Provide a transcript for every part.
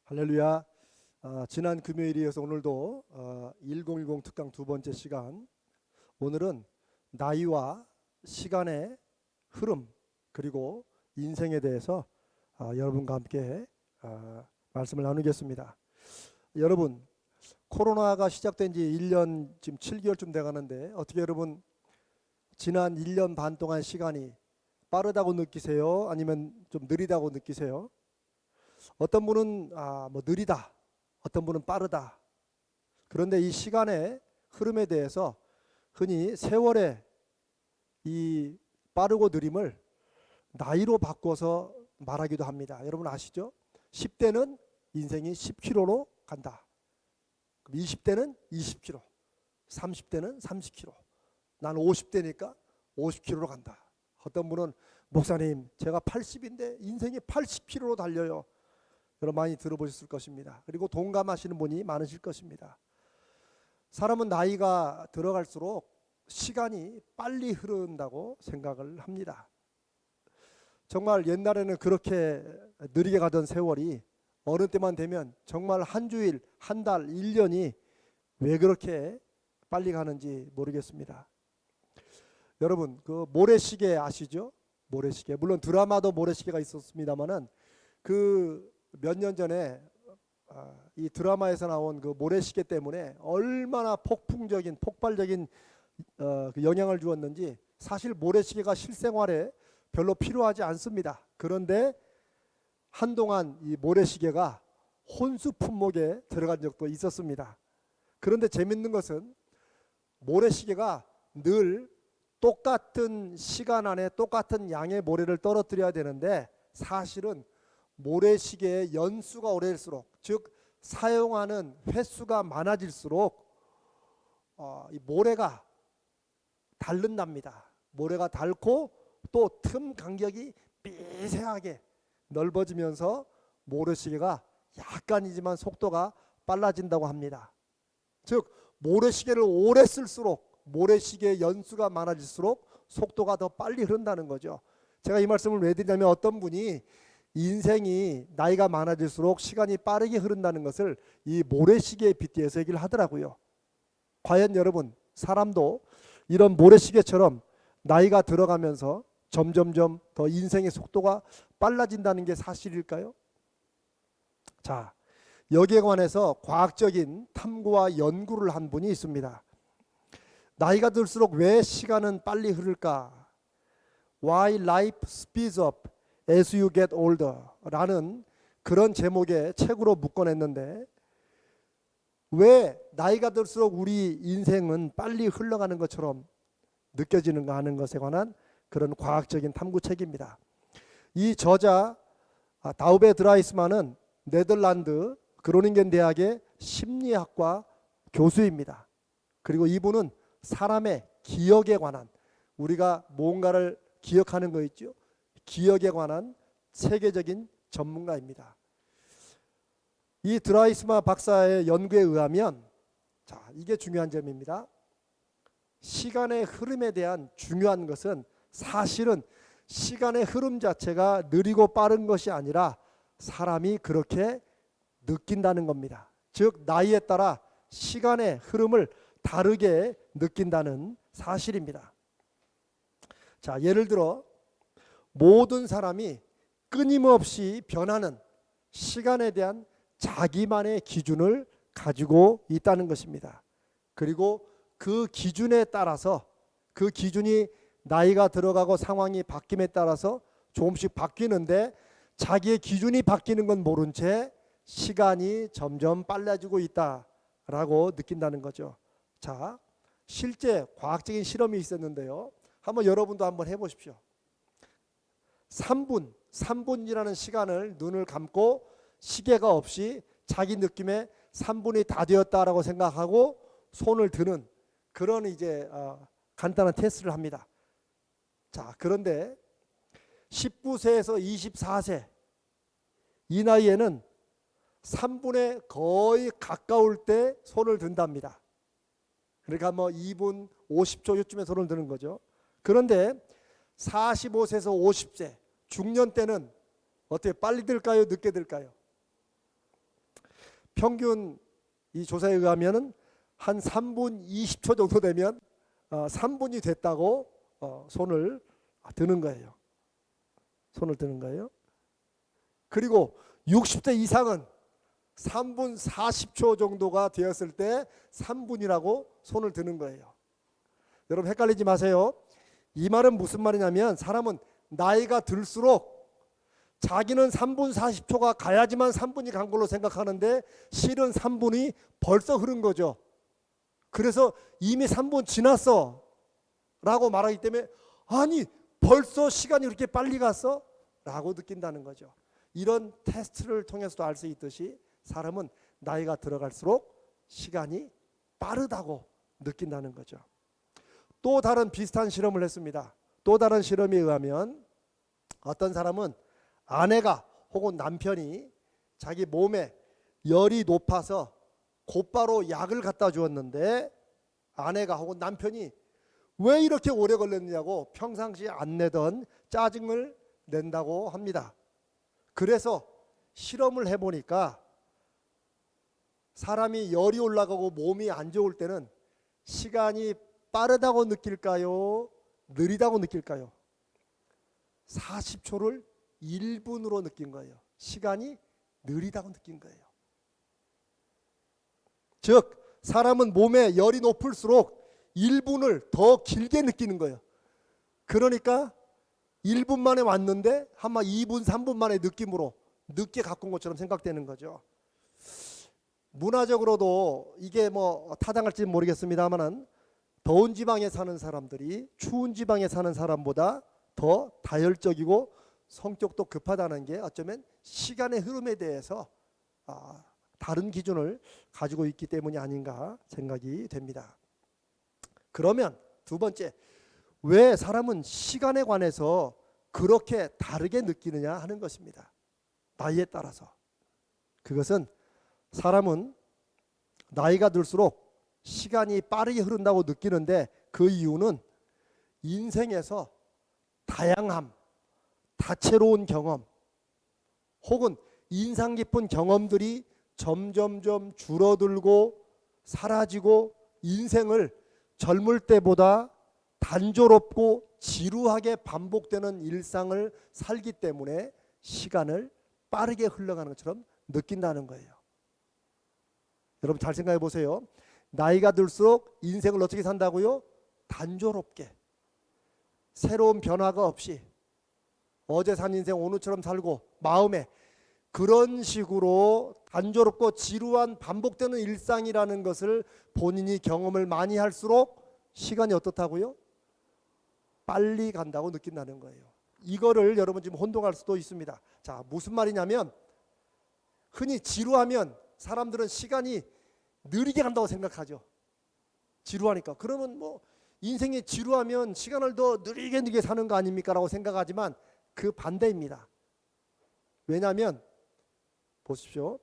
할렐루야. 지난 금요일에 이어서 오늘도 1010 특강 두 번째 시간, 오늘은 나이와 시간의 흐름 그리고 인생에 대해서 여러분과 함께 말씀을 나누겠습니다. 여러분, 코로나가 시작된 지 1년 지금 7개월쯤 돼가는데 어떻게 여러분 지난 1년 반 동안 시간이 빠르다고 느끼세요? 아니면 좀 느리다고 느끼세요? 어떤 분은 느리다, 어떤 분은 빠르다. 그런데 이 시간의 흐름에 대해서 흔히 세월의 이 빠르고 느림을 나이로 바꿔서 말하기도 합니다. 여러분 아시죠? 10대는 인생이 10km로 간다. 20대는 20km, 30대는 30km. 난 50대니까 50km로 간다. 어떤 분은 목사님, 제가 80인데 인생이 80km로 달려요. 여러분 많이 들어보셨을 것입니다. 그리고 동감하시는 분이 많으실 것입니다. 사람은 나이가 들어갈수록 시간이 빨리 흐른다고 생각을 합니다. 정말 옛날에는 그렇게 느리게 가던 세월이 어느 때만 되면 정말 한 주일, 한 달, 1년이 왜 그렇게 빨리 가는지 모르겠습니다. 여러분, 그 모래시계 아시죠? 모래시계. 물론 드라마도 모래시계가 있었습니다만은 그 몇 년 전에 이 드라마에서 나온 그 모래시계 때문에 얼마나 폭발적인 그 영향을 주었는지, 사실 모래시계가 실생활에 별로 필요하지 않습니다. 그런데 한동안 이 모래시계가 혼수 품목에 들어간 적도 있었습니다. 그런데 재밌는 것은 모래시계가 늘 똑같은 시간 안에 똑같은 양의 모래를 떨어뜨려야 되는데, 사실은 모래시계의 연수가 오래될수록, 즉 사용하는 횟수가 많아질수록 이 모래가 닳는답니다. 모래가 닳고 또 틈 간격이 미세하게 넓어지면서 모래시계가 약간이지만 속도가 빨라진다고 합니다. 즉 모래시계를 오래 쓸수록, 모래시계의 연수가 많아질수록 속도가 더 빨리 흐른다는 거죠. 제가 이 말씀을 왜 드리냐면, 어떤 분이 인생이 나이가 많아질수록 시간이 빠르게 흐른다는 것을 이 모래시계에 빗대어서 얘기를 하더라고요. 과연 여러분, 사람도 이런 모래시계처럼 나이가 들어가면서 점점점 더 인생의 속도가 빨라진다는 게 사실일까요? 자, 여기에 관해서 과학적인 탐구와 연구를 한 분이 있습니다. 나이가 들수록 왜 시간은 빨리 흐를까? Why life speeds up as you get older 라는 그런 제목의 책으로 묶어냈는데, 왜 나이가 들수록 우리 인생은 빨리 흘러가는 것처럼 느껴지는가 하는 것에 관한 그런 과학적인 탐구책입니다. 이 저자 다우베 드라이스만은 네덜란드 그로닝겐 대학의 심리학과 교수입니다. 그리고 이분은 사람의 기억에 관한, 우리가 뭔가를 기억하는 거 있죠? 기억에 관한 세계적인 전문가입니다. 이 드라이스만 박사의 연구에 의하면, 자, 이게 중요한 점입니다. 시간의 흐름에 대한 중요한 것은 사실은 시간의 흐름 자체가 느리고 빠른 것이 아니라 사람이 그렇게 느낀다는 겁니다. 즉 나이에 따라 시간의 흐름을 다르게 느낀다는 사실입니다. 자, 예를 들어 모든 사람이 끊임없이 변하는 시간에 대한 자기만의 기준을 가지고 있다는 것입니다. 그리고 그 기준에 따라서, 그 기준이 나이가 들어가고 상황이 바뀜에 따라서 조금씩 바뀌는데, 자기의 기준이 바뀌는 건 모른 채 시간이 점점 빨라지고 있다라고 느낀다는 거죠. 자, 실제 과학적인 실험이 있었는데요. 한번 여러분도 한번 해보십시오. 3분이라는 시간을 눈을 감고 시계가 없이 자기 느낌에 3분이 다 되었다라고 생각하고 손을 드는 그런 이제 간단한 테스트를 합니다. 자, 그런데 19세에서 24세 이 나이에는 3분에 거의 가까울 때 손을 든답니다. 그러니까 뭐 2분 50초 요쯤에 손을 드는 거죠. 그런데 45세에서 50세 중년 때는 어떻게 빨리 들까요? 늦게 들까요? 평균 이 조사에 의하면은 한 3분 20초 정도 되면 3분이 됐다고 손을 드는 거예요. 손을 드는 거예요. 그리고 60대 이상은 3분 40초 정도가 되었을 때 3분이라고 손을 드는 거예요. 여러분 헷갈리지 마세요. 이 말은 무슨 말이냐면 사람은 나이가 들수록 자기는 3분 40초가 가야지만 3분이 간 걸로 생각하는데 실은 3분이 벌써 흐른 거죠. 그래서 이미 3분 지났어 라고 말하기 때문에 아니 벌써 시간이 그렇게 빨리 갔어? 라고 느낀다는 거죠. 이런 테스트를 통해서도 알 수 있듯이 사람은 나이가 들어갈수록 시간이 빠르다고 느낀다는 거죠. 또 다른 비슷한 실험을 했습니다. 또 다른 실험에 의하면 어떤 사람은 아내가 혹은 남편이 자기 몸에 열이 높아서 곧바로 약을 갖다 주었는데 아내가 혹은 남편이 왜 이렇게 오래 걸렸느냐고 평상시에 안 내던 짜증을 낸다고 합니다. 그래서 실험을 해보니까 사람이 열이 올라가고 몸이 안 좋을 때는 시간이 빠르다고 느낄까요? 느리다고 느낄까요? 40초를 1분으로 느낀 거예요. 시간이 느리다고 느낀 거예요. 즉 사람은 몸에 열이 높을수록 1분을 더 길게 느끼는 거예요. 그러니까 1분 만에 왔는데 아마 2분, 3분 만에 느낌으로 늦게 갖고 온 것처럼 생각되는 거죠. 문화적으로도 이게 뭐 타당할지는 모르겠습니다만은 더운 지방에 사는 사람들이 추운 지방에 사는 사람보다 더 다혈적이고 성격도 급하다는 게 어쩌면 시간의 흐름에 대해서 다른 기준을 가지고 있기 때문이 아닌가 생각이 됩니다. 그러면 두 번째, 왜 사람은 시간에 관해서 그렇게 다르게 느끼느냐 하는 것입니다. 나이에 따라서. 그것은 사람은 나이가 들수록 시간이 빠르게 흐른다고 느끼는데 그 이유는 인생에서 다양함, 다채로운 경험 혹은 인상 깊은 경험들이 점점점 줄어들고 사라지고 인생을 젊을 때보다 단조롭고 지루하게 반복되는 일상을 살기 때문에 시간을 빠르게 흘러가는 것처럼 느낀다는 거예요. 여러분 잘 생각해 보세요. 나이가 들수록 인생을 어떻게 산다고요? 단조롭게. 새로운 변화가 없이 어제 산 인생 오늘처럼 살고 마음에 그런 식으로 단조롭고 지루한 반복되는 일상이라는 것을 본인이 경험을 많이 할수록 시간이 어떻다고요? 빨리 간다고 느낀다는 거예요. 이거를 여러분 지금 혼동할 수도 있습니다. 자, 무슨 말이냐면 흔히 지루하면 사람들은 시간이 느리게 간다고 생각하죠. 지루하니까. 그러면 뭐 인생이 지루하면 시간을 더 느리게 사는 거 아닙니까? 라고 생각하지만 그 반대입니다. 왜냐하면 보십시오.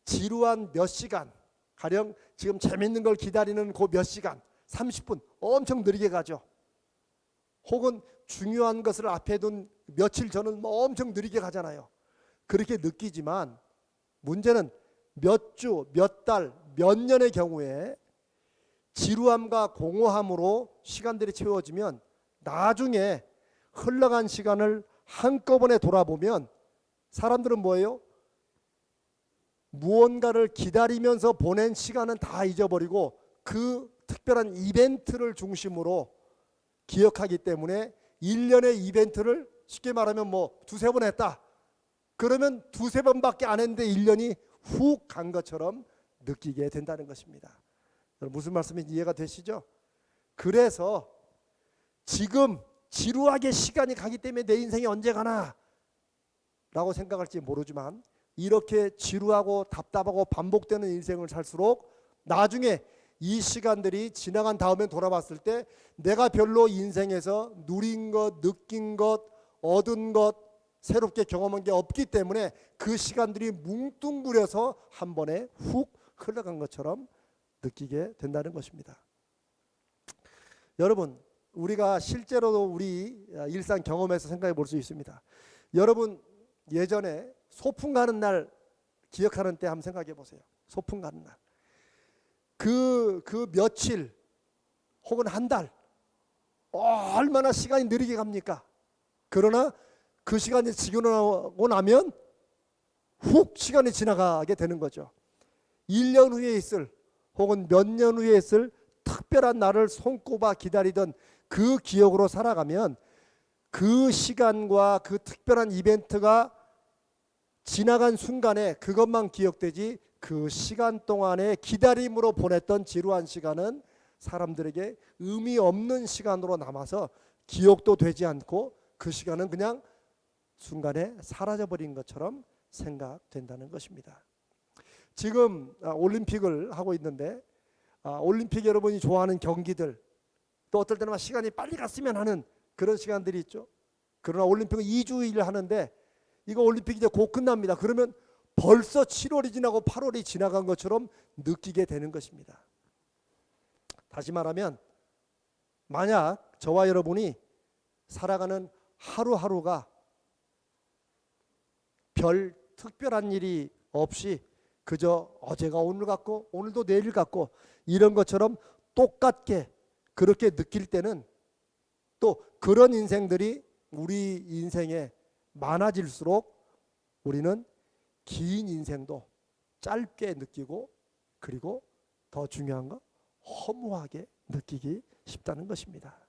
지루한 몇 시간, 가령 지금 재밌는 걸 기다리는 그 몇 시간, 30분 엄청 느리게 가죠. 혹은 중요한 것을 앞에 둔 며칠 전은 뭐 엄청 느리게 가잖아요. 그렇게 느끼지만 문제는 몇 주, 몇 달, 몇 년의 경우에 지루함과 공허함으로 시간들이 채워지면 나중에 흘러간 시간을 한꺼번에 돌아보면 사람들은 뭐예요? 무언가를 기다리면서 보낸 시간은 다 잊어버리고 그 특별한 이벤트를 중심으로 기억하기 때문에 1년의 이벤트를 쉽게 말하면 뭐 두세 번 했다. 그러면 두세 번밖에 안 했는데 1년이 훅 간 것처럼 느끼게 된다는 것입니다. 무슨 말씀인지 이해가 되시죠? 그래서 지금 지루하게 시간이 가기 때문에 내 인생이 언제 가나 라고 생각할지 모르지만 이렇게 지루하고 답답하고 반복되는 인생을 살수록 나중에 이 시간들이 지나간 다음에 돌아봤을 때 내가 별로 인생에서 누린 것, 느낀 것, 얻은 것, 새롭게 경험한 게 없기 때문에 그 시간들이 뭉뚱그려서 한 번에 훅 흘러간 것처럼 느끼게 된다는 것입니다. 여러분, 우리가 실제로도 우리 일상 경험에서 생각해 볼 수 있습니다. 여러분 예전에 소풍 가는 날 기억하는 때 한번 생각해 보세요. 소풍 가는 날. 그 며칠 혹은 한 달, 얼마나 시간이 느리게 갑니까? 그러나 그 시간이 지나고 나면 훅 시간이 지나가게 되는 거죠. 1년 후에 있을 혹은 몇 년 후에 있을 특별한 날을 손꼽아 기다리던 그 기억으로 살아가면 그 시간과 그 특별한 이벤트가 지나간 순간에 그것만 기억되지, 그 시간 동안의 기다림으로 보냈던 지루한 시간은 사람들에게 의미 없는 시간으로 남아서 기억도 되지 않고 그 시간은 그냥 순간에 사라져버린 것처럼 생각된다는 것입니다. 지금 올림픽을 하고 있는데 올림픽 여러분이 좋아하는 경기들, 또 어떨 때는 시간이 빨리 갔으면 하는 그런 시간들이 있죠. 그러나 올림픽은 2주일 하는데 이거 올림픽이 이제 곧 끝납니다. 그러면 벌써 7월이 지나고 8월이 지나간 것처럼 느끼게 되는 것입니다. 다시 말하면 만약 저와 여러분이 살아가는 하루하루가 별 특별한 일이 없이 그저 어제가 오늘 같고 오늘도 내일 같고 이런 것처럼 똑같게 그렇게 느낄 때는 또 그런 인생들이 우리 인생에 많아질수록 우리는 긴 인생도 짧게 느끼고, 그리고 더 중요한 거 허무하게 느끼기 쉽다는 것입니다.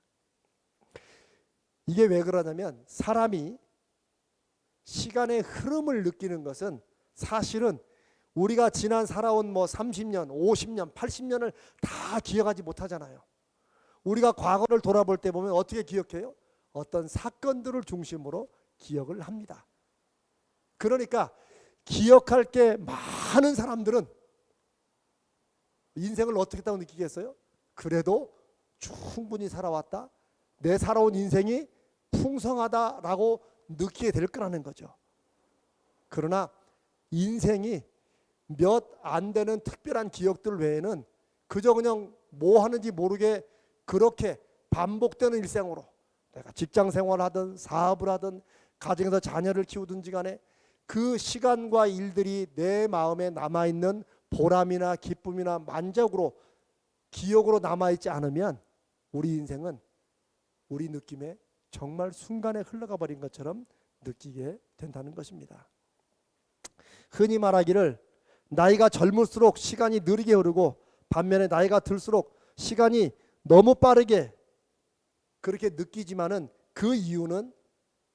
이게 왜 그러냐면 사람이 시간의 흐름을 느끼는 것은 사실은 우리가 지난 살아온 30년, 50년, 80년을 다 기억하지 못하잖아요. 우리가 과거를 돌아볼 때 보면 어떻게 기억해요? 어떤 사건들을 중심으로 기억을 합니다. 그러니까 기억할 게 많은 사람들은 인생을 어떻게 했다고 느끼겠어요? 그래도 충분히 살아왔다, 내 살아온 인생이 풍성하다라고 느끼게 될 거라는 거죠. 그러나 인생이 몇 안 되는 특별한 기억들 외에는 그저 그냥 뭐 하는지 모르게 그렇게 반복되는 일생으로, 내가 직장 생활하든 사업을 하든 가정에서 자녀를 키우든지 간에 그 시간과 일들이 내 마음에 남아있는 보람이나 기쁨이나 만족으로 기억으로 남아있지 않으면 우리 인생은 우리 느낌에 정말 순간에 흘러가 버린 것처럼 느끼게 된다는 것입니다. 흔히 말하기를 나이가 젊을수록 시간이 느리게 흐르고 반면에 나이가 들수록 시간이 너무 빠르게 그렇게 느끼지만은 그 이유는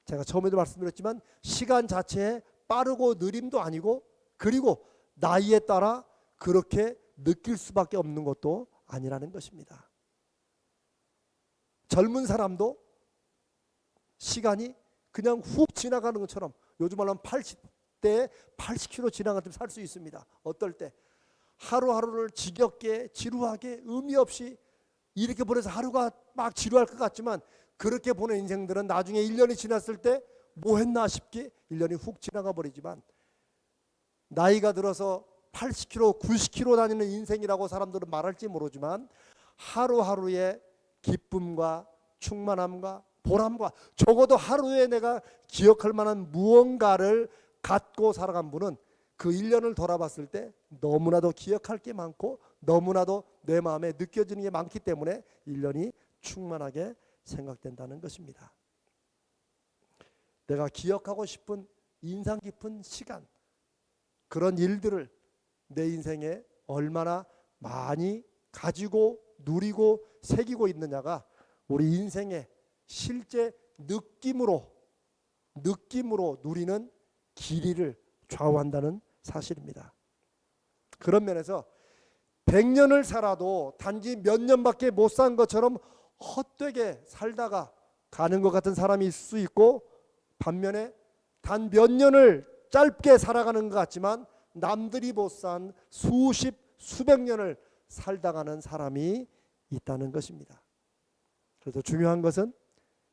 제가 처음에도 말씀드렸지만 시간 자체에 빠르고 느림도 아니고, 그리고 나이에 따라 그렇게 느낄 수밖에 없는 것도 아니라는 것입니다. 젊은 사람도 시간이 그냥 훅 지나가는 것처럼, 요즘 말로 하면 80대에 80km 지나가듯 살 수 있습니다. 어떨 때 하루하루를 지겹게 지루하게 의미 없이 이렇게 보내서 하루가 막 지루할 것 같지만 그렇게 보낸 인생들은 나중에 1년이 지났을 때 뭐 했나 싶게 1년이 훅 지나가 버리지만, 나이가 들어서 80km, 90km 다니는 인생이라고 사람들은 말할지 모르지만 하루하루의 기쁨과 충만함과 보람과 적어도 하루에 내가 기억할 만한 무언가를 갖고 살아간 분은 그 1년을 돌아봤을 때 너무나도 기억할 게 많고 너무나도 내 마음에 느껴지는 게 많기 때문에 1년이 충만하게 생각된다는 것입니다. 내가 기억하고 싶은 인상 깊은 시간, 그런 일들을 내 인생에 얼마나 많이 가지고 누리고 새기고 있느냐가 우리 인생의 실제 느낌으로 누리는 길이를 좌우한다는 사실입니다. 그런 면에서 100년을 살아도 단지 몇 년밖에 못 산 것처럼 헛되게 살다가 가는 것 같은 사람이 있을 수 있고, 반면에 단 몇 년을 짧게 살아가는 것 같지만 남들이 못 산 수십 수백 년을 살다 가는 사람이 있다는 것입니다. 그래서 중요한 것은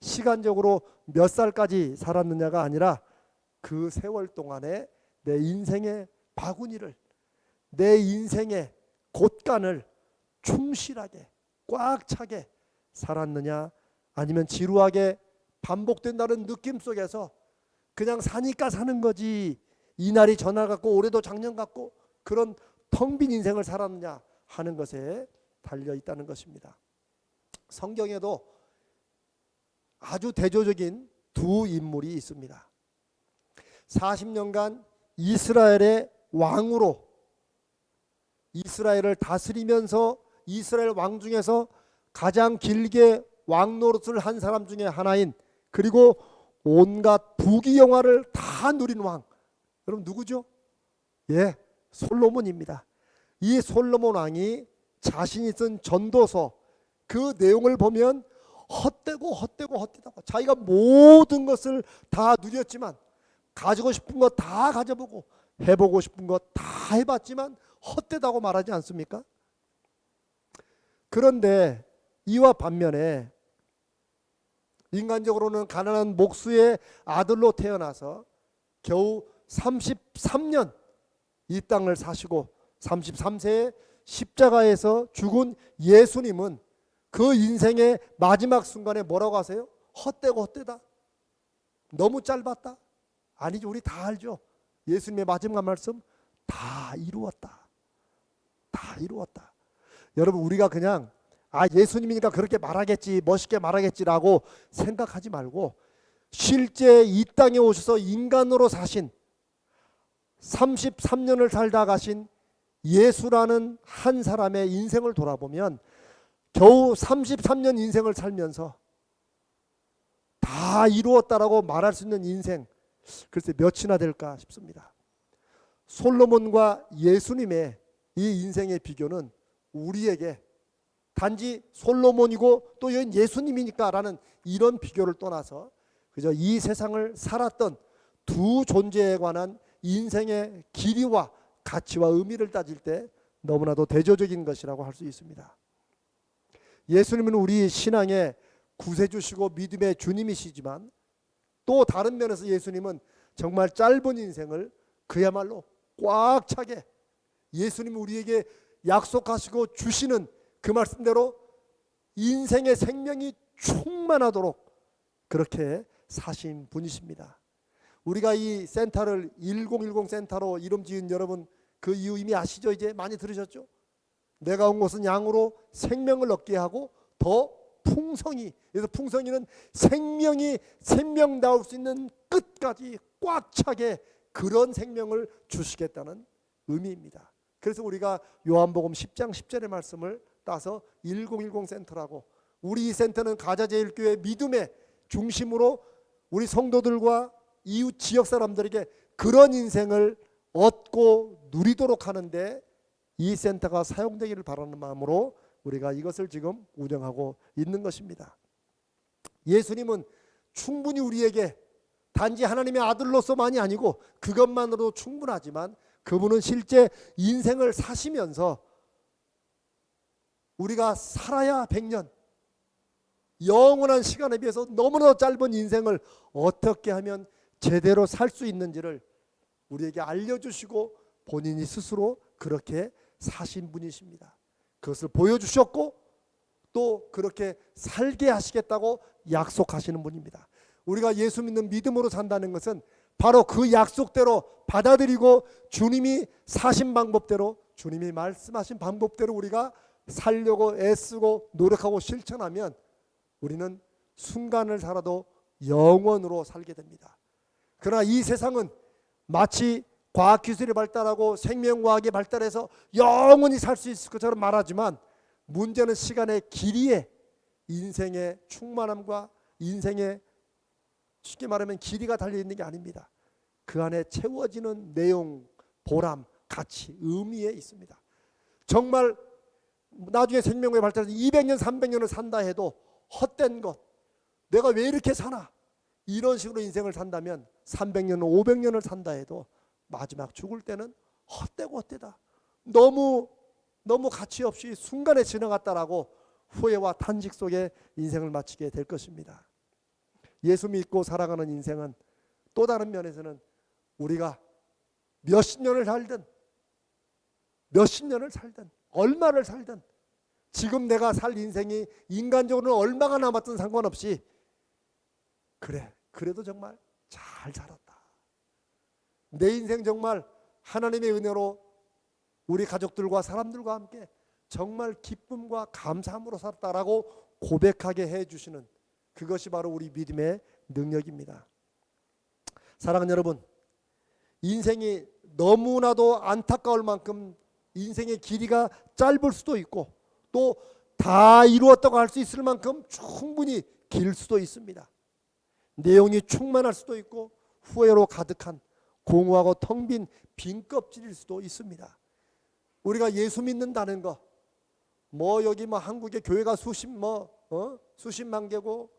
시간적으로 몇 살까지 살았느냐가 아니라 그 세월 동안에 내 인생의 바구니를, 내 인생의 곳간을 충실하게 꽉 차게 살았느냐, 아니면 지루하게 반복된다는 느낌 속에서 그냥 사니까 사는 거지, 이날이 전날 같고 올해도 작년 같고 그런 텅 빈 인생을 살았느냐 하는 것에 달려 있다는 것입니다. 성경에도 아주 대조적인 두 인물이 있습니다. 40년간 이스라엘의 왕으로 이스라엘을 다스리면서 이스라엘 왕 중에서 가장 길게 왕 노릇을 한 사람 중에 하나인, 그리고 온갖 부귀영화를 다 누린 왕, 여러분 누구죠? 예, 솔로몬입니다. 이 솔로몬 왕이 자신이 쓴 전도서, 그 내용을 보면 헛되고 자기가 모든 것을 다 누렸지만, 가지고 싶은 거 다 가져보고 해보고 싶은 거 다 해봤지만 헛되다고 말하지 않습니까? 그런데 이와 반면에 인간적으로는 가난한 목수의 아들로 태어나서 겨우 33년 이 땅을 사시고 33세에 십자가에서 죽은 예수님은 그 인생의 마지막 순간에 뭐라고 하세요? 헛되고 헛되다, 너무 짧았다. 아니죠, 우리 다 알죠. 예수님의 마지막 말씀, 다 이루었다, 다 이루었다. 여러분, 우리가 그냥 예수님이니까 그렇게 말하겠지, 멋있게 말하겠지라고 생각하지 말고, 실제 이 땅에 오셔서 인간으로 사신 33년을 살다 가신 예수라는 한 사람의 인생을 돌아보면 겨우 33년 인생을 살면서 다 이루었다라고 말할 수 있는 인생, 글쎄 몇이나 될까 싶습니다. 솔로몬과 예수님의 이 인생의 비교는 우리에게 단지 솔로몬이고 또 예수님이니까 라는 이런 비교를 떠나서 그저 이 세상을 살았던 두 존재에 관한 인생의 길이와 가치와 의미를 따질 때 너무나도 대조적인 것이라고 할 수 있습니다. 예수님은 우리 신앙의 구세주시고 믿음의 주님이시지만, 또 다른 면에서 예수님은 정말 짧은 인생을 그야말로 꽉 차게, 예수님이 우리에게 약속하시고 주시는 그 말씀대로 인생의 생명이 충만하도록 그렇게 사신 분이십니다. 우리가 이 센터를 1010 센터로 이름 지은 여러분, 그 이유 이미 아시죠? 이제 많이 들으셨죠? 내가 온 곳은 양으로 생명을 얻게 하고 더 풍성히, 그래서 풍성이는 생명이 생명다울 수 있는 끝까지 꽉 차게 그런 생명을 주시겠다는 의미입니다. 그래서 우리가 요한복음 10장 10절의 말씀을 따서 1010 센터라고, 우리 이 센터는 가자제일교회 믿음의 중심으로 우리 성도들과 이웃 지역 사람들에게 그런 인생을 얻고 누리도록 하는데 이 센터가 사용되기를 바라는 마음으로 우리가 이것을 지금 운영하고 있는 것입니다. 예수님은 충분히 우리에게 단지 하나님의 아들로서만이 아니고 그것만으로도 충분하지만, 그분은 실제 인생을 사시면서 우리가 살아야 100년, 영원한 시간에 비해서 너무나 짧은 인생을 어떻게 하면 제대로 살 수 있는지를 우리에게 알려주시고 본인이 스스로 그렇게 사신 분이십니다. 그것을 보여주셨고 또 그렇게 살게 하시겠다고 약속하시는 분입니다. 우리가 예수 믿는 믿음으로 산다는 것은 바로 그 약속대로 받아들이고 주님이 사신 방법대로, 주님이 말씀하신 방법대로 우리가 살려고 애쓰고 노력하고 실천하면 우리는 순간을 살아도 영원으로 살게 됩니다. 그러나 이 세상은 마치 과학기술이 발달하고 생명과학이 발달해서 영원히 살 수 있을 것처럼 말하지만, 문제는 시간의 길이에 인생의 충만함과 인생의 쉽게 말하면 길이가 달려있는 게 아닙니다. 그 안에 채워지는 내용, 보람, 가치, 의미에 있습니다. 정말 나중에 생명과학이 발달해서 200년, 300년을 산다 해도 헛된 것, 내가 왜 이렇게 사나, 이런 식으로 인생을 산다면 300년, 500년을 산다 해도 마지막 죽을 때는 헛되고 헛되다, 너무 가치 없이 순간에 지나갔다라고 후회와 탄식 속에 인생을 마치게 될 것입니다. 예수 믿고 살아가는 인생은 또 다른 면에서는 우리가 몇십 년을 살든 얼마를 살든 지금 내가 살 인생이 인간적으로는 얼마가 남았든 상관없이 그래도 정말 잘 살았다, 내 인생 정말 하나님의 은혜로 우리 가족들과 사람들과 함께 정말 기쁨과 감사함으로 살았다라고 고백하게 해주시는 그것이 바로 우리 믿음의 능력입니다. 사랑하는 여러분, 인생이 너무나도 안타까울 만큼 인생의 길이가 짧을 수도 있고 또 다 이루었다고 할 수 있을 만큼 충분히 길 수도 있습니다. 내용이 충만할 수도 있고 후회로 가득한 공허하고 텅 빈 빈 껍질일 수도 있습니다. 우리가 예수 믿는다는 거, 여기 한국의 교회가 수십만 개고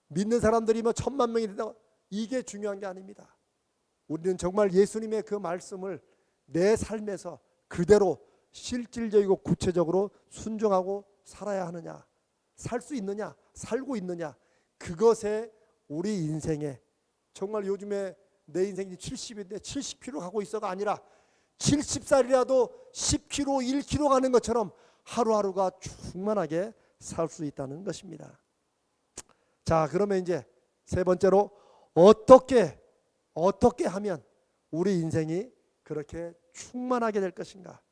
믿는 사람들이 1,000만 명이 된다고, 이게 중요한 게 아닙니다. 우리는 정말 예수님의 그 말씀을 내 삶에서 그대로 실질적이고 구체적으로 순종하고 살아야 하느냐, 살 수 있느냐, 살고 있느냐, 그것에 우리 인생에 정말 요즘에 내 인생이 70인데 70km 가고 있어가 아니라 70살이라도 10km, 1km 가는 것처럼 하루하루가 충만하게 살 수 있다는 것입니다. 자, 그러면 이제 세 번째로 어떻게 하면 우리 인생이 그렇게 충만하게 될 것인가.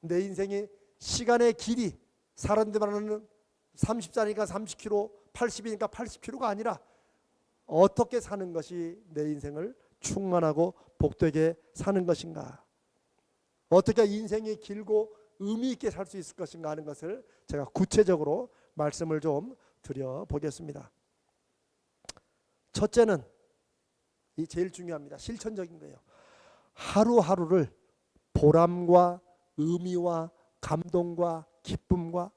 내 인생이 시간의 길이 사람들 말하는 30살이니까 30km, 80이니까 80km가 아니라 어떻게 사는 것이 내 인생을 충만하고 복되게 사는 것인가, 어떻게 인생이 길고 의미 있게 살 수 있을 것인가 하는 것을 제가 구체적으로 말씀을 좀 드려보겠습니다. 첫째는 이 제일 중요합니다. 실천적인 거예요. 하루하루를 보람과 의미와 감동과 기쁨과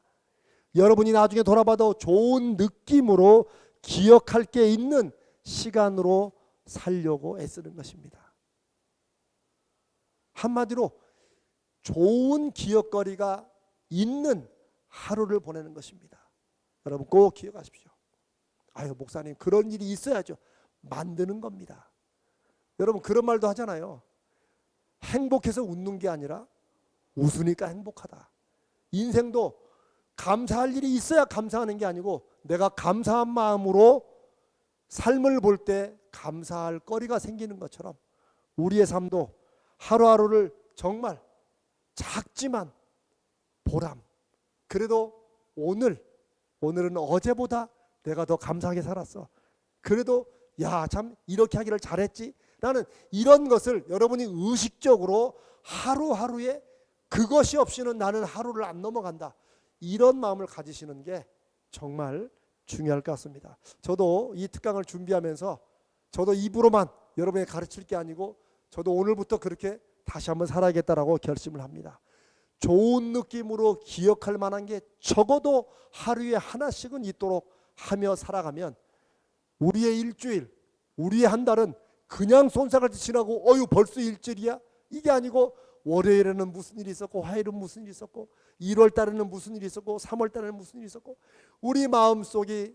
여러분이 나중에 돌아봐도 좋은 느낌으로 기억할 게 있는 시간으로 살려고 애쓰는 것입니다. 한마디로 좋은 기억거리가 있는 하루를 보내는 것입니다. 여러분 꼭 기억하십시오. 아유 목사님 그런 일이 있어야죠. 만드는 겁니다. 여러분 그런 말도 하잖아요. 행복해서 웃는 게 아니라 웃으니까 행복하다. 인생도 감사할 일이 있어야 감사하는 게 아니고 내가 감사한 마음으로 삶을 볼 때 감사할 거리가 생기는 것처럼 우리의 삶도 하루하루를 정말 작지만 보람, 그래도 오늘은 어제보다 내가 더 감사하게 살았어. 그래도 야 참 이렇게 하기를 잘했지. 나는 이런 것을 여러분이 의식적으로 하루하루에 그것이 없이는 나는 하루를 안 넘어간다. 이런 마음을 가지시는 게 정말 중요할 것 같습니다. 저도 이 특강을 준비하면서 저도 입으로만 여러분에게 가르칠 게 아니고 저도 오늘부터 그렇게 다시 한번 살아야겠다라고 결심을 합니다. 좋은 느낌으로 기억할 만한 게 적어도 하루에 하나씩은 있도록 하며 살아가면 우리의 일주일, 우리의 한 달은 그냥 손살같이 지나고 어유 벌써 일주일이야? 이게 아니고 월요일에는 무슨 일이 있었고 화요일은 무슨 일이 있었고 1월 달에는 무슨 일이 있었고 3월 달에는 무슨 일이 있었고 우리 마음속에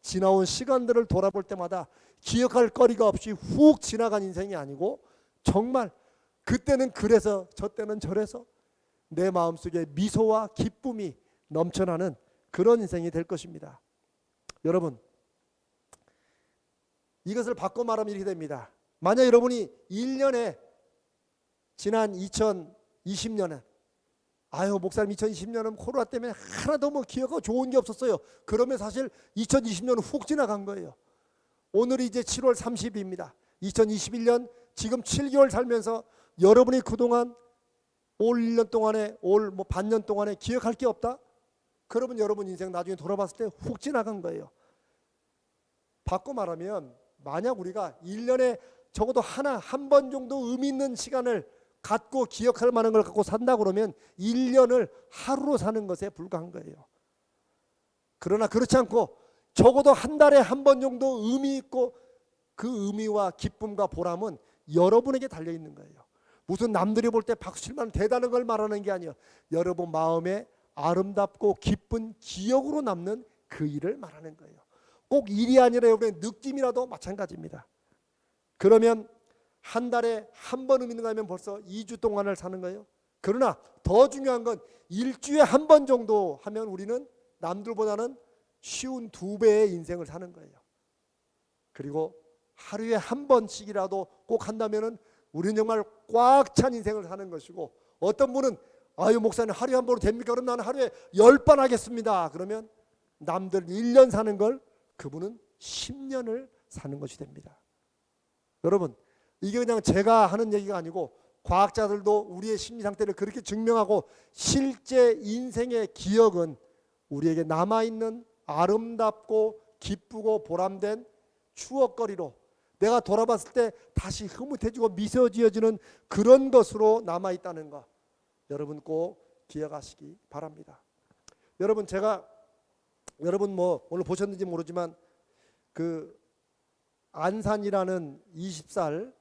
지나온 시간들을 돌아볼 때마다 기억할 거리가 없이 훅 지나간 인생이 아니고 정말 그때는 그래서 저 때는 저래서 내 마음속에 미소와 기쁨이 넘쳐나는 그런 인생이 될 것입니다. 여러분 이것을 바꿔 말하면 이렇게 됩니다. 만약 여러분이 1년에 지난 2020년에 아유 목사님 2020년은 코로나 때문에 하나도 기억하고 좋은 게 없었어요. 그러면 사실 2020년은 훅 지나간 거예요. 오늘이 이제 7월 30일입니다. 2021년 지금 7개월 살면서 여러분이 그동안 올 1년 동안에 올 반년 동안에 기억할 게 없다? 그러면 여러분 인생 나중에 돌아봤을 때 훅 지나간 거예요. 바꿔 말하면 만약 우리가 1년에 적어도 한 번 정도 의미 있는 시간을 갖고 기억할 만한 걸 갖고 산다 그러면 1년을 하루로 사는 것에 불과한 거예요. 그러나 그렇지 않고 적어도 한 달에 한 번 정도 의미 있고 그 의미와 기쁨과 보람은 여러분에게 달려있는 거예요. 무슨 남들이 볼 때 박수칠만 대단한 걸 말하는 게 아니에요. 여러분 마음에 아름답고 기쁜 기억으로 남는 그 일을 말하는 거예요. 꼭 일이 아니라 여러분의 느낌이라도 마찬가지입니다. 그러면 한 달에 한 번 의미 있는 거 하면 벌써 2주 동안을 사는 거예요. 그러나 더 중요한 건 일주일에 한 번 정도 하면 우리는 남들보다는 쉬운 2배의 인생을 사는 거예요. 그리고 하루에 한 번씩이라도 꼭 한다면은 우리는 정말 꽉 찬 인생을 사는 것이고 어떤 분은 아유 목사님 하루에 한 번으로 됩니까? 그럼 나는 하루에 10번 하겠습니다. 그러면 남들 1년 사는 걸 그분은 10년을 사는 것이 됩니다. 여러분 이게 그냥 제가 하는 얘기가 아니고 과학자들도 우리의 심리 상태를 그렇게 증명하고 실제 인생의 기억은 우리에게 남아있는 아름답고 기쁘고 보람된 추억거리로 내가 돌아봤을 때 다시 흐뭇해지고 미소 지어지는 그런 것으로 남아있다는 거 여러분 꼭 기억하시기 바랍니다. 여러분 제가 여러분 뭐 오늘 보셨는지 모르지만 그 안산이라는 20살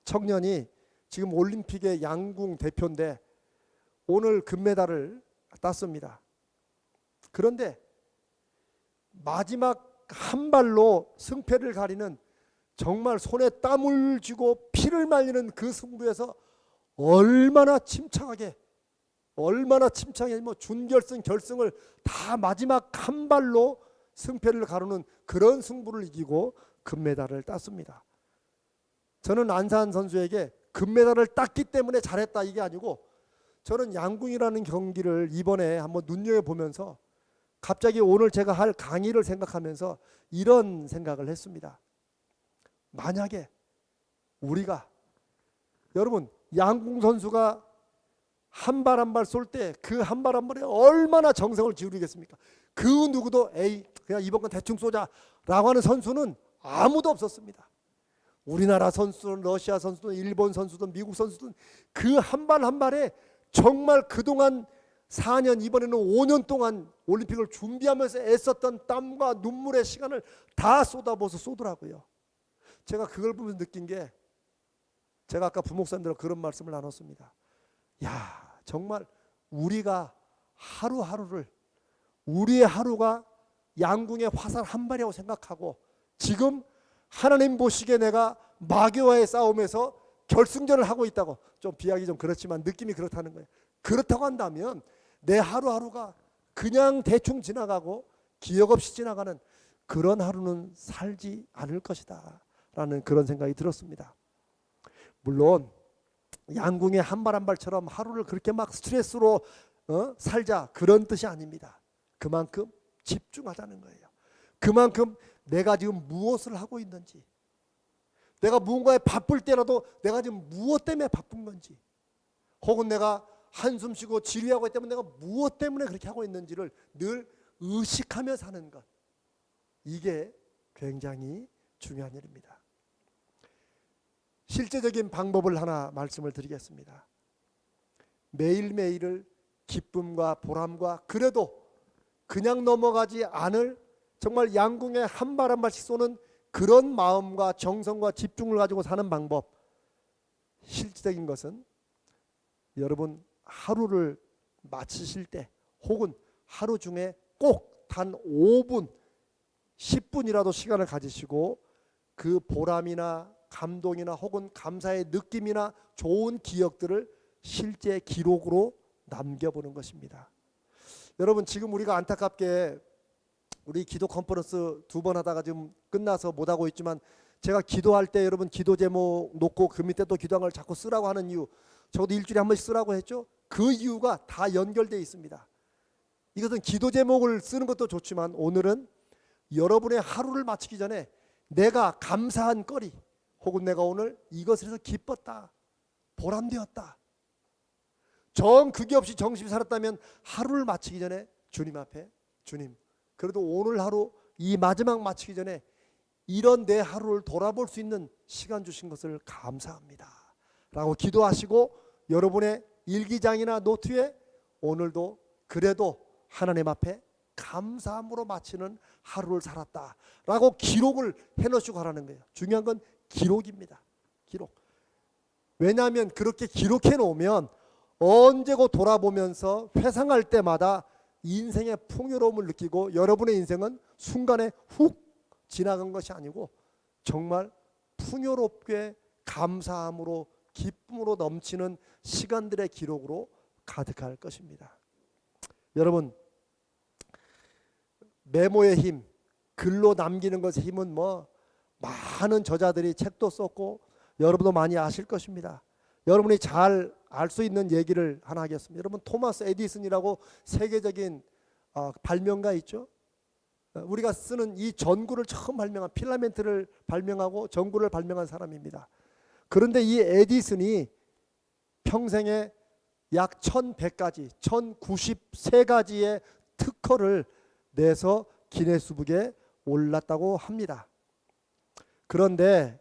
청년이 지금 올림픽의 양궁 대표인데 오늘 금메달을 땄습니다. 그런데 마지막 한 발로 승패를 가리는 정말 손에 땀을 쥐고 피를 말리는 그 승부에서 얼마나 침착하게 뭐 준결승 결승을 다 마지막 한 발로 승패를 가르는 그런 승부를 이기고 금메달을 땄습니다. 저는 안산 선수에게 금메달을 땄기 때문에 잘했다 이게 아니고 저는 양궁이라는 경기를 이번에 한번 눈여겨보면서 갑자기 오늘 제가 할 강의를 생각하면서 이런 생각을 했습니다. 만약에 우리가 여러분 양궁 선수가 한 발 한 발 쏠 때 그 한 발 한 발에 얼마나 정성을 기울이겠습니까? 그 누구도 에이 그냥 이번 건 대충 쏘자라고 하는 선수는 아무도 없었습니다. 우리나라 선수든 러시아 선수든 일본 선수든 미국 선수든 그 한 발 한 발에 정말 그동안 4년 이번에는 5년 동안 올림픽을 준비하면서 애썼던 땀과 눈물의 시간을 다 쏟아부어서 쏘더라고요. 제가 그걸 보면서 느낀 게 제가 아까 부목사님들과 그런 말씀을 나눴습니다. 야 정말 우리가 하루하루를 우리의 하루가 양궁의 화살 한 발이라고 생각하고 지금 하나님 보시기에 내가 마귀와의 싸움에서 결승전을 하고 있다고 좀 비하기 좀 그렇지만 느낌이 그렇다는 거예요. 그렇다고 한다면 내 하루하루가 그냥 대충 지나가고 기억 없이 지나가는 그런 하루는 살지 않을 것이다 라는 그런 생각이 들었습니다. 물론 양궁의 한 발 한 발처럼 하루를 그렇게 막 스트레스로 살자 그런 뜻이 아닙니다. 그만큼 집중하자는 거예요. 그만큼 내가 지금 무엇을 하고 있는지 내가 무언가에 바쁠 때라도 내가 지금 무엇 때문에 바쁜 건지 혹은 내가 한숨 쉬고 지루하고 있기 때문에 내가 무엇 때문에 그렇게 하고 있는지를 늘 의식하며 사는 것 이게 굉장히 중요한 일입니다. 실제적인 방법을 하나 말씀을 드리겠습니다. 매일매일을 기쁨과 보람과 그래도 그냥 넘어가지 않을 정말 양궁에 한 발 한 발씩 쏘는 그런 마음과 정성과 집중을 가지고 사는 방법 실질적인 것은 여러분 하루를 마치실 때 혹은 하루 중에 꼭 단 5분 10분이라도 시간을 가지시고 그 보람이나 감동이나 혹은 감사의 느낌이나 좋은 기억들을 실제 기록으로 남겨보는 것입니다. 여러분 지금 우리가 안타깝게 우리 기도 컨퍼런스 2번 하다가 지금 끝나서 못하고 있지만 제가 기도할 때 여러분 기도 제목 놓고 그 밑에 또 기도한 걸 자꾸 쓰라고 하는 이유 적어도 일주일에 한 번씩 쓰라고 했죠. 그 이유가 다 연결되어 있습니다. 이것은 기도 제목을 쓰는 것도 좋지만 오늘은 여러분의 하루를 마치기 전에 내가 감사한 거리 혹은 내가 오늘 이것을 해서 기뻤다 보람되었다 정 그게 없이 정신이 살았다면 하루를 마치기 전에 주님 앞에 주님 그래도 오늘 하루 이 마지막 마치기 전에 이런 내 하루를 돌아볼 수 있는 시간 주신 것을 감사합니다 라고 기도하시고 여러분의 일기장이나 노트에 오늘도 그래도 하나님 앞에 감사함으로 마치는 하루를 살았다 라고 기록을 해놓으시고 하라는 거예요. 중요한 건 기록입니다. 기록. 왜냐하면 그렇게 기록해 놓으면 언제고 돌아보면서 회상할 때마다 인생의 풍요로움을 느끼고 여러분의 인생은 순간에 훅 지나간 것이 아니고 정말 풍요롭게 감사함으로 기쁨으로 넘치는 시간들의 기록으로 가득할 것입니다. 여러분 메모의 힘, 글로 남기는 것의 힘은 뭐 많은 저자들이 책도 썼고 여러분도 많이 아실 것입니다. 여러분이 잘 알 수 있는 얘기를 하나 하겠습니다. 여러분 토마스 에디슨이라고 세계적인 발명가 있죠. 우리가 쓰는 이 전구를 처음 발명한 필라멘트를 발명하고 전구를 발명한 사람입니다. 그런데 이 에디슨이 평생에 약 1100가지, 1093가지의 특허를 내서 기네스북에 올랐다고 합니다. 그런데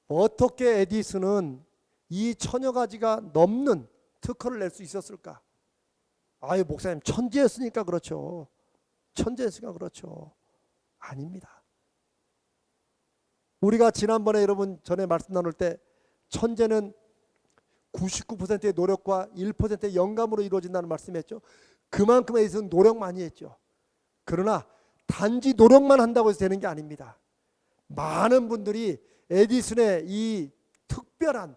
어떻게 에디슨은 이 1000여 가지가 넘는 특허를 낼 수 있었을까? 아유, 목사님 천재였으니까 그렇죠. 천재였으니까 그렇죠. 아닙니다. 우리가 지난번에 여러분 전에 말씀 나눌 때 천재는 99%의 노력과 1%의 영감으로 이루어진다는 말씀했죠. 그만큼 에디슨은 노력 많이 했죠. 그러나 단지 노력만 한다고 해서 되는 게 아닙니다. 많은 분들이 에디슨의 이 특별한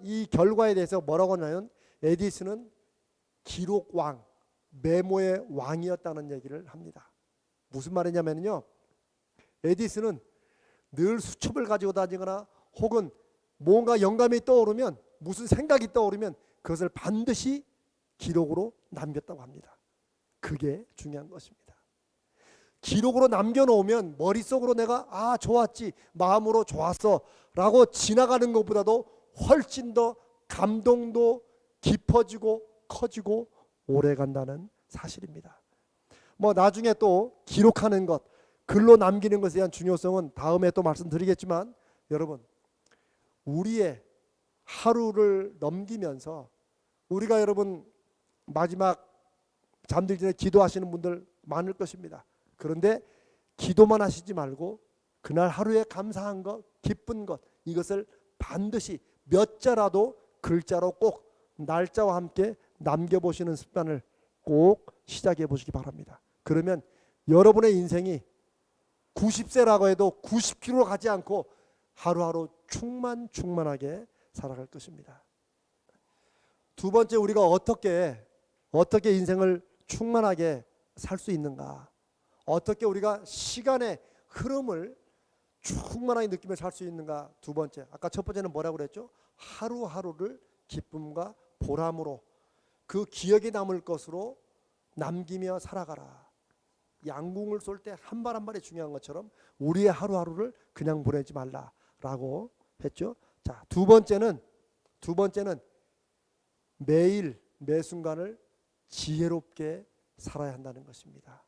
이 결과에 대해서 뭐라고 하냐면 에디슨은 기록왕, 메모의 왕이었다는 얘기를 합니다. 무슨 말이냐면요, 에디슨은 늘 수첩을 가지고 다니거나 혹은 뭔가 영감이 떠오르면, 무슨 생각이 떠오르면 그것을 반드시 기록으로 남겼다고 합니다. 그게 중요한 것입니다. 기록으로 남겨놓으면 머릿속으로 내가 좋았지, 마음으로 좋았어 라고 지나가는 것보다도 훨씬 더 감동도 깊어지고 커지고 오래 간다는 사실입니다. 나중에 또 기록하는 것, 글로 남기는 것에 대한 중요성은 다음에 또 말씀드리겠지만, 여러분 우리의 하루를 넘기면서 우리가 여러분 마지막 잠들기 전에 기도하시는 분들 많을 것입니다. 그런데 기도만 하시지 말고 그날 하루에 감사한 것, 기쁜 것, 이것을 반드시 몇 자라도 글자로 꼭 날짜와 함께 남겨보시는 습관을 꼭 시작해 보시기 바랍니다. 그러면 여러분의 인생이 90세라고 해도 90km로 가지 않고 하루하루 충만하게 살아갈 것입니다. 두 번째, 우리가 어떻게 인생을 충만하게 살 수 있는가, 어떻게 우리가 시간의 흐름을 충만하게 느끼며 살 수 있는가. 두 번째, 아까 첫 번째는 뭐라고 그랬죠? 하루하루를 기쁨과 보람으로, 그 기억에 남을 것으로 남기며 살아가라. 양궁을 쏠 때 한 발 한 발이 중요한 것처럼 우리의 하루하루를 그냥 보내지 말라라고 했죠. 자, 두 번째는 매일 매 순간을 지혜롭게 살아야 한다는 것입니다.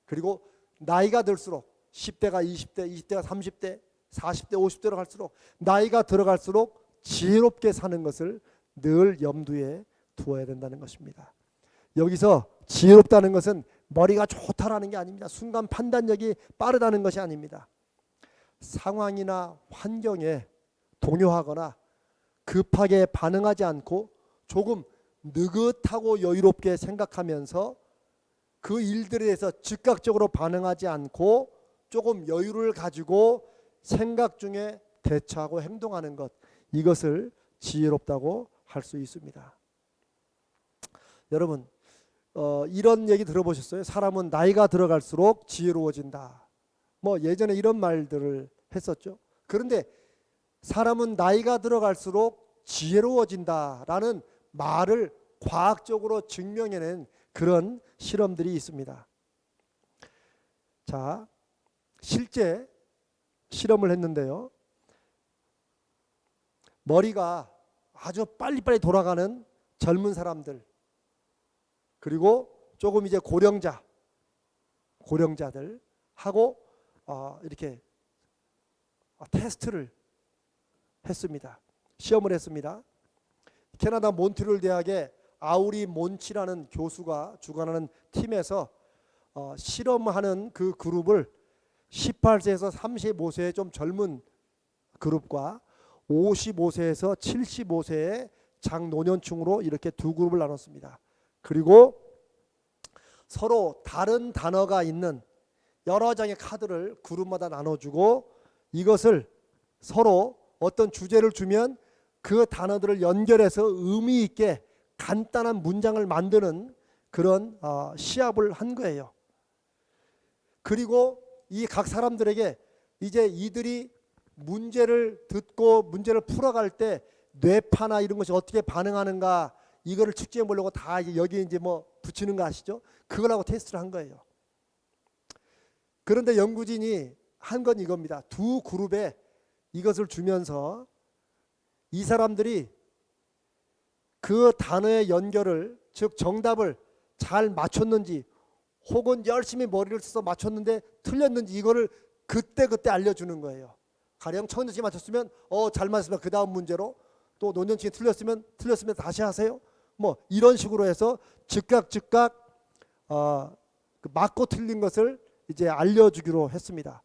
그리고 나이가 들수록 10대가 20대, 20대가 30대, 40대, 50대로 갈수록 나이가 들어갈수록 지혜롭게 사는 것을 늘 염두에 두어야 된다는 것입니다. 여기서 지혜롭다는 것은 머리가 좋다라는 게 아닙니다. 순간 판단력이 빠르다는 것이 아닙니다. 상황이나 환경에 동요하거나 급하게 반응하지 않고 조금 느긋하고 여유롭게 생각하면서 그 일들에 대해서 즉각적으로 반응하지 않고 조금 여유를 가지고 생각 중에 대처하고 행동하는 것, 이것을 지혜롭다고 할 수 있습니다. 여러분 이런 얘기 들어보셨어요? 사람은 나이가 들어갈수록 지혜로워진다. 예전에 이런 말들을 했었죠. 그런데 사람은 나이가 들어갈수록 지혜로워진다라는 말을 과학적으로 증명해낸 그런 실험들이 있습니다. 자, 실제 실험을 했는데요, 머리가 아주 빨리빨리 돌아가는 젊은 사람들, 그리고 조금 이제 고령자들 하고 이렇게 테스트를 했습니다. 시험을 했습니다. 캐나다 몬트리올 대학의 아우리 몬치라는 교수가 주관하는 팀에서 실험하는 그 그룹을 18세에서 35세의 좀 젊은 그룹과 55세에서 75세의 장노년층으로 이렇게 두 그룹을 나눴습니다. 그리고 서로 다른 단어가 있는 여러 장의 카드를 그룹마다 나눠주고, 이것을 서로 어떤 주제를 주면 그 단어들을 연결해서 의미 있게 간단한 문장을 만드는 그런 시합을 한 거예요. 그리고 이 각 사람들에게 이제 이들이 문제를 듣고 문제를 풀어갈 때 뇌파나 이런 것이 어떻게 반응하는가 이거를 측정해 보려고 다 여기 이제 뭐 붙이는 거 아시죠? 그걸하고 테스트를 한 거예요. 그런데 연구진이 한 건 이겁니다. 두 그룹에 이것을 주면서 이 사람들이 그 단어의 연결을, 즉 정답을 잘 맞췄는지 혹은 열심히 머리를 써서 맞췄는데 틀렸는지 이거를 그때 알려주는 거예요. 가령 청년층이 맞췄으면 잘 맞았으면 그 다음 문제로, 또 노년층이 틀렸으면 다시 하세요. 뭐 이런 식으로 해서 즉각 그 맞고 틀린 것을 이제 알려주기로 했습니다.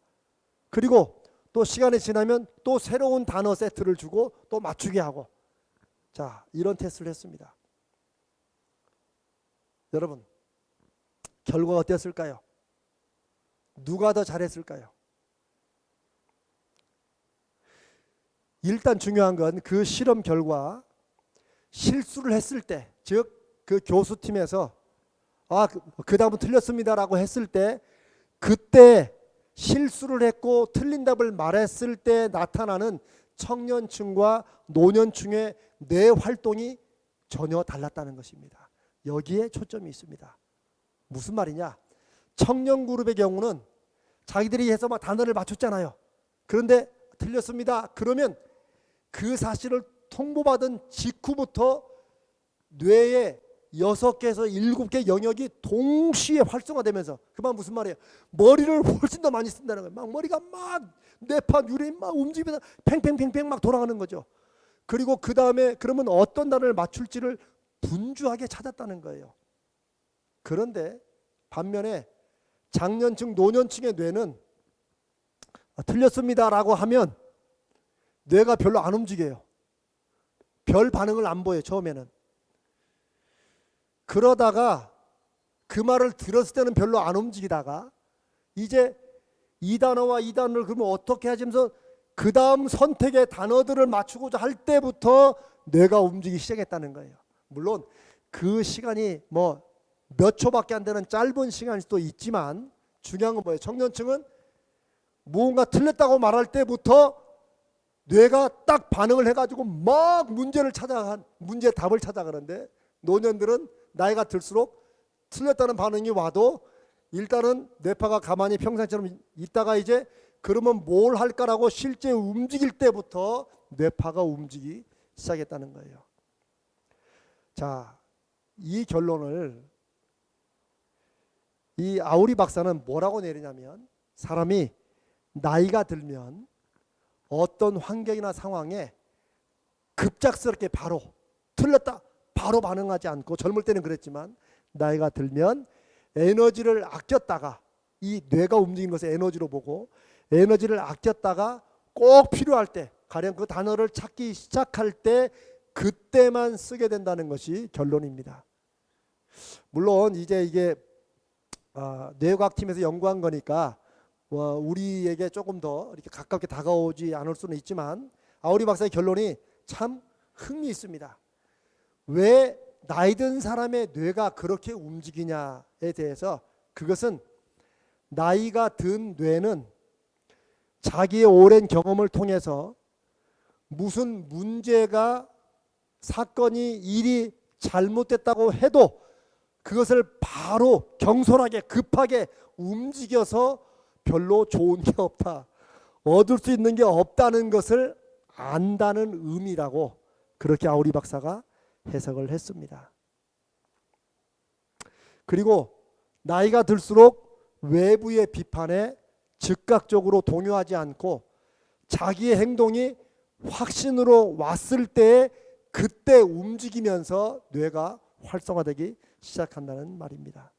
그리고 또 시간이 지나면 또 새로운 단어 세트를 주고 또 맞추게 하고, 자, 이런 테스트를 했습니다. 여러분, 결과가 어땠을까요? 누가 더 잘했을까요? 일단 중요한 건 그 실험 결과 실수를 했을 때, 즉 그 교수팀에서 그 다음은 틀렸습니다라고 했을 때, 그때 실수를 했고 틀린 답을 말했을 때 나타나는 청년층과 노년층의 뇌 활동이 전혀 달랐다는 것입니다. 여기에 초점이 있습니다. 무슨 말이냐? 청년 그룹의 경우는 자기들이 해서 막 단어를 맞췄잖아요. 그런데 틀렸습니다. 그러면 그 사실을 통보받은 직후부터 뇌에 6개에서 7개 영역이 동시에 활성화되면서, 그 말 무슨 말이에요? 머리를 훨씬 더 많이 쓴다는 거예요. 막 머리가 막 뇌파 유리 막 움직이면서 팽팽팽팽 막 돌아가는 거죠. 그리고 그 다음에 그러면 어떤 단어를 맞출지를 분주하게 찾았다는 거예요. 그런데 반면에 장년층, 노년층의 뇌는 틀렸습니다라고 하면 뇌가 별로 안 움직여요. 별 반응을 안 보여요, 처음에는. 그러다가 그 말을 들었을 때는 별로 안 움직이다가 이제 이 단어와 이 단어를 그러면 어떻게 하면서 그 다음 선택의 단어들을 맞추고자 할 때부터 뇌가 움직이기 시작했다는 거예요. 물론 그 시간이 뭐 몇 초밖에 안 되는 짧은 시간일 수도 있지만 중요한 건 뭐예요? 청년층은 무언가 틀렸다고 말할 때부터 뇌가 딱 반응을 해가지고 막 문제 답을 찾아가는데, 노년들은 나이가 들수록 틀렸다는 반응이 와도 일단은 뇌파가 가만히 평상처럼 있다가 이제 그러면 뭘 할까라고 실제 움직일 때부터 뇌파가 움직이기 시작했다는 거예요. 자, 이 결론을 이 아우리 박사는 뭐라고 내리냐면, 사람이 나이가 들면 어떤 환경이나 상황에 급작스럽게 바로 틀렸다 바로 반응하지 않고, 젊을 때는 그랬지만 나이가 들면 에너지를 아꼈다가, 이 뇌가 움직이는 것을 에너지로 보고 에너지를 아꼈다가 꼭 필요할 때, 가령 그 단어를 찾기 시작할 때 그때만 쓰게 된다는 것이 결론입니다. 물론 이제 이게 뇌과학팀에서 연구한 거니까 우리에게 조금 더 이렇게 가깝게 다가오지 않을 수는 있지만 아우리 박사의 결론이 참 흥미있습니다. 왜 나이 든 사람의 뇌가 그렇게 움직이냐에 대해서, 그것은 나이가 든 뇌는 자기의 오랜 경험을 통해서 무슨 문제가, 사건이, 일이 잘못됐다고 해도 그것을 바로 경솔하게 급하게 움직여서 별로 좋은 게 없다, 얻을 수 있는 게 없다는 것을 안다는 의미라고 그렇게 아우리 박사가 해석을 했습니다. 그리고 나이가 들수록 외부의 비판에 즉각적으로 동요하지 않고 자기의 행동이 확신으로 왔을 때 그때 움직이면서 뇌가 활성화되기 시작한다는 말입니다.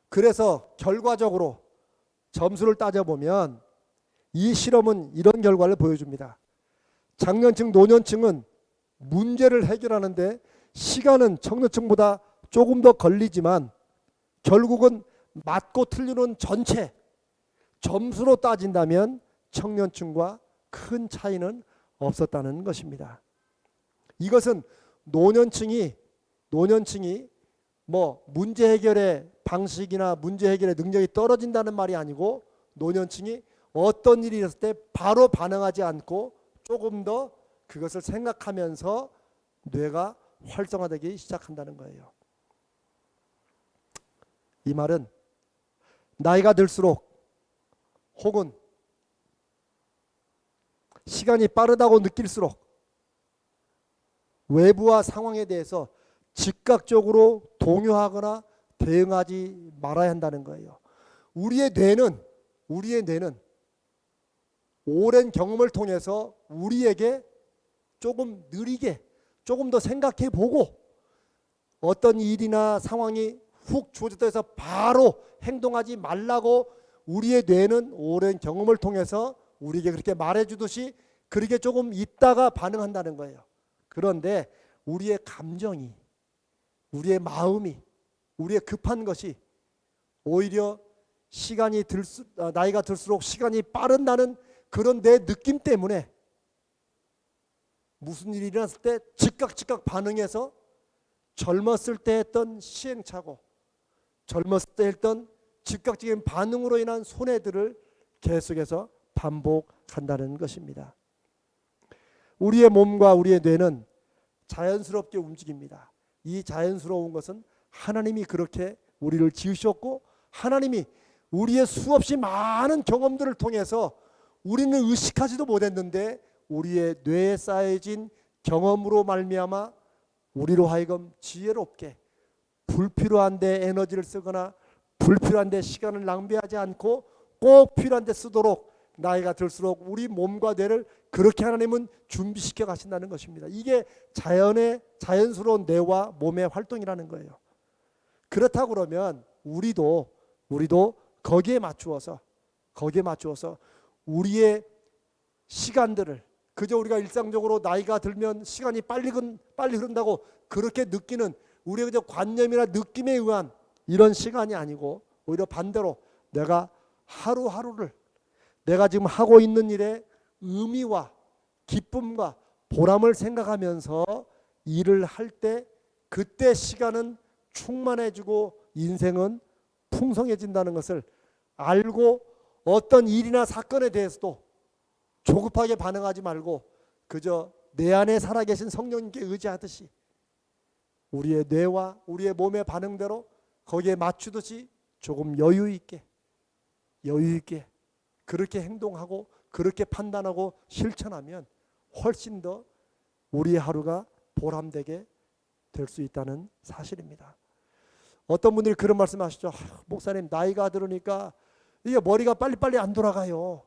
그래서 결과적으로 점수를 따져보면 이 실험은 이런 결과를 보여줍니다. 장년층, 노년층은 문제를 해결하는데 시간은 청년층보다 조금 더 걸리지만 결국은 맞고 틀리는 전체 점수로 따진다면 청년층과 큰 차이는 없었다는 것입니다. 이것은 노년층이 뭐 문제 해결의 방식이나 문제 해결의 능력이 떨어진다는 말이 아니고, 노년층이 어떤 일이 있었을 때 바로 반응하지 않고 조금 더 그것을 생각하면서 뇌가 활성화되기 시작한다는 거예요. 이 말은 나이가 들수록 혹은 시간이 빠르다고 느낄수록 외부와 상황에 대해서 즉각적으로 동요하거나 대응하지 말아야 한다는 거예요. 우리의 뇌는 오랜 경험을 통해서 우리에게 조금 느리게 조금 더 생각해 보고 어떤 일이나 상황이 훅 주어졌다 해서 바로 행동하지 말라고 우리의 뇌는 오랜 경험을 통해서 우리에게 그렇게 말해주듯이 그렇게 조금 있다가 반응한다는 거예요. 그런데 우리의 감정이, 우리의 마음이, 우리의 급한 것이 오히려 나이가 들수록 시간이 빠른다는 그런 내 느낌 때문에 무슨 일이 일어났을 때 즉각 반응해서 젊었을 때 했던 시행착오, 젊었을 때 했던 즉각적인 반응으로 인한 손해들을 계속해서 반복한다는 것입니다. 우리의 몸과 우리의 뇌는 자연스럽게 움직입니다. 이 자연스러운 것은 하나님이 그렇게 우리를 지으셨고 하나님이 우리의 수없이 많은 경험들을 통해서 우리는 의식하지도 못했는데 우리의 뇌에 쌓여진 경험으로 말미암아 우리로 하여금 지혜롭게 불필요한 데 에너지를 쓰거나 불필요한 데 시간을 낭비하지 않고 꼭 필요한 데 쓰도록 나이가 들수록 우리 몸과 뇌를 그렇게 하나님은 준비시켜 가신다는 것입니다. 이게 자연스러운 뇌와 몸의 활동이라는 거예요. 그렇다고 그러면 우리도 거기에 맞추어서 우리의 시간들을 그저 우리가 일상적으로 나이가 들면 시간이 빨리 흐른다고 그렇게 느끼는 우리의 그저 관념이나 느낌에 의한 이런 시간이 아니고 오히려 반대로 내가 하루하루를 내가 지금 하고 있는 일에 의미와 기쁨과 보람을 생각하면서 일을 할 때 그때 시간은 충만해지고 인생은 풍성해진다는 것을 알고 어떤 일이나 사건에 대해서도 조급하게 반응하지 말고 그저 내 안에 살아계신 성령님께 의지하듯이 우리의 뇌와 우리의 몸의 반응대로 거기에 맞추듯이 조금 여유 있게 그렇게 행동하고 그렇게 판단하고 실천하면 훨씬 더 우리의 하루가 보람되게 될 수 있다는 사실입니다. 어떤 분들이 그런 말씀하시죠. 목사님 나이가 들으니까 이게 머리가 빨리빨리 안 돌아가요.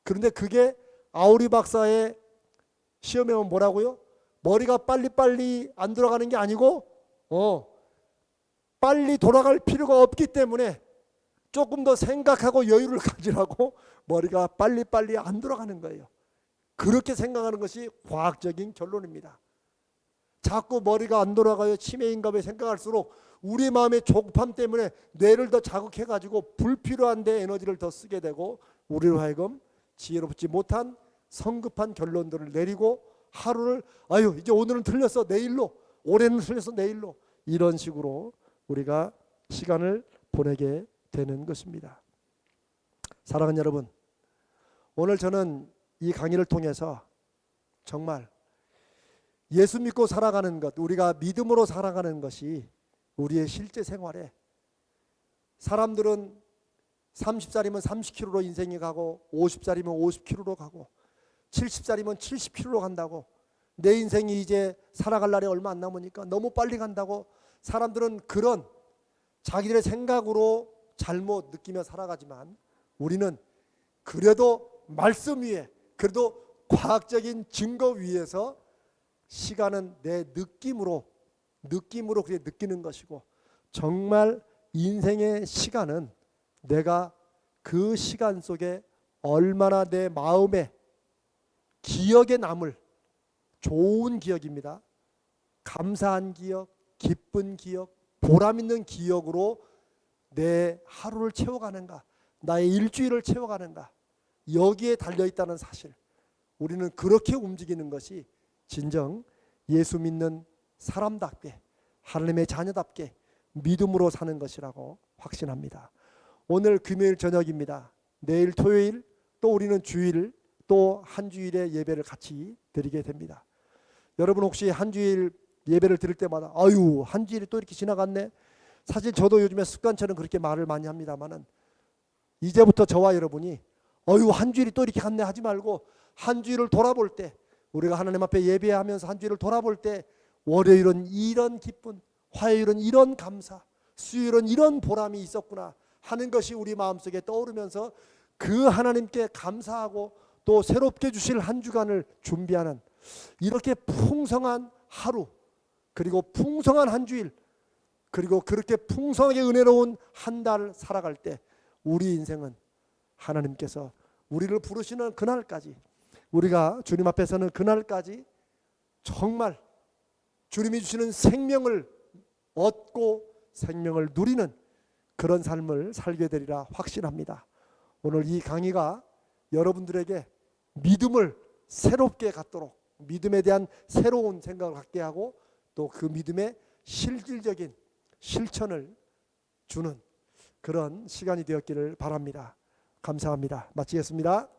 그런데 그게 아우리 박사의 시험에 오면 뭐라고요? 머리가 빨리빨리 안 돌아가는 게 아니고 빨리 돌아갈 필요가 없기 때문에 조금 더 생각하고 여유를 가지라고 머리가 빨리빨리 안 돌아가는 거예요. 그렇게 생각하는 것이 과학적인 결론입니다. 자꾸 머리가 안 돌아가요. 치매인가 봐 생각할수록 우리 마음의 조급함 때문에 뇌를 더 자극해가지고 불필요한 데 에너지를 더 쓰게 되고 우리로 하여금 지혜롭지 못한 성급한 결론들을 내리고 하루를 이제 오늘은 틀렸어 내일로, 올해는 틀렸어 내일로, 이런 식으로 우리가 시간을 보내게 되는 것입니다. 사랑하는 여러분, 오늘 저는 이 강의를 통해서 정말 예수 믿고 살아가는 것, 우리가 믿음으로 살아가는 것이 우리의 실제 생활에, 사람들은 30살이면 30km로 인생이 가고 50살이면 50km로 가고 70살이면 70km로 간다고, 내 인생이 이제 살아갈 날이 얼마 안 남으니까 너무 빨리 간다고 사람들은 그런 자기들의 생각으로 잘못 느끼며 살아가지만 우리는 그래도 말씀 위에, 그래도 과학적인 증거 위에서 시간은 내 느낌으로 그렇게 느끼는 것이고, 정말 인생의 시간은 내가 그 시간 속에 얼마나 내 마음에 기억에 남을 좋은 기억입니다. 감사한 기억, 기쁜 기억, 보람 있는 기억으로 내 하루를 채워가는가, 나의 일주일을 채워가는가, 여기에 달려있다는 사실, 우리는 그렇게 움직이는 것이 진정 예수 믿는 사람답게, 하나님의 자녀답게 믿음으로 사는 것이라고 확신합니다. 오늘 금요일 저녁입니다. 내일 토요일 또 우리는 주일 또 한 주일의 예배를 같이 드리게 됩니다. 여러분 혹시 한 주일 예배를 드릴 때마다 아유 한 주일이 또 이렇게 지나갔네. 사실 저도 요즘에 습관처럼 그렇게 말을 많이 합니다만은 이제부터 저와 여러분이 어유 한 주일이 또 이렇게 갔네 하지 말고 한 주일을 돌아볼 때 우리가 하나님 앞에 예배하면서 한 주일을 돌아볼 때 월요일은 이런 기쁨, 화요일은 이런 감사, 수요일은 이런 보람이 있었구나 하는 것이 우리 마음속에 떠오르면서 그 하나님께 감사하고 또 새롭게 주실 한 주간을 준비하는 이렇게 풍성한 하루 그리고 풍성한 한 주일 그리고 그렇게 풍성하게 은혜로운 한 달 살아갈 때 우리 인생은 하나님께서 우리를 부르시는 그날까지 우리가 주님 앞에 서는 그날까지 정말 주님이 주시는 생명을 얻고 생명을 누리는 그런 삶을 살게 되리라 확신합니다. 오늘 이 강의가 여러분들에게 믿음을 새롭게 갖도록 믿음에 대한 새로운 생각을 갖게 하고 또 그 믿음의 실질적인 실천을 주는 그런 시간이 되었기를 바랍니다. 감사합니다. 마치겠습니다.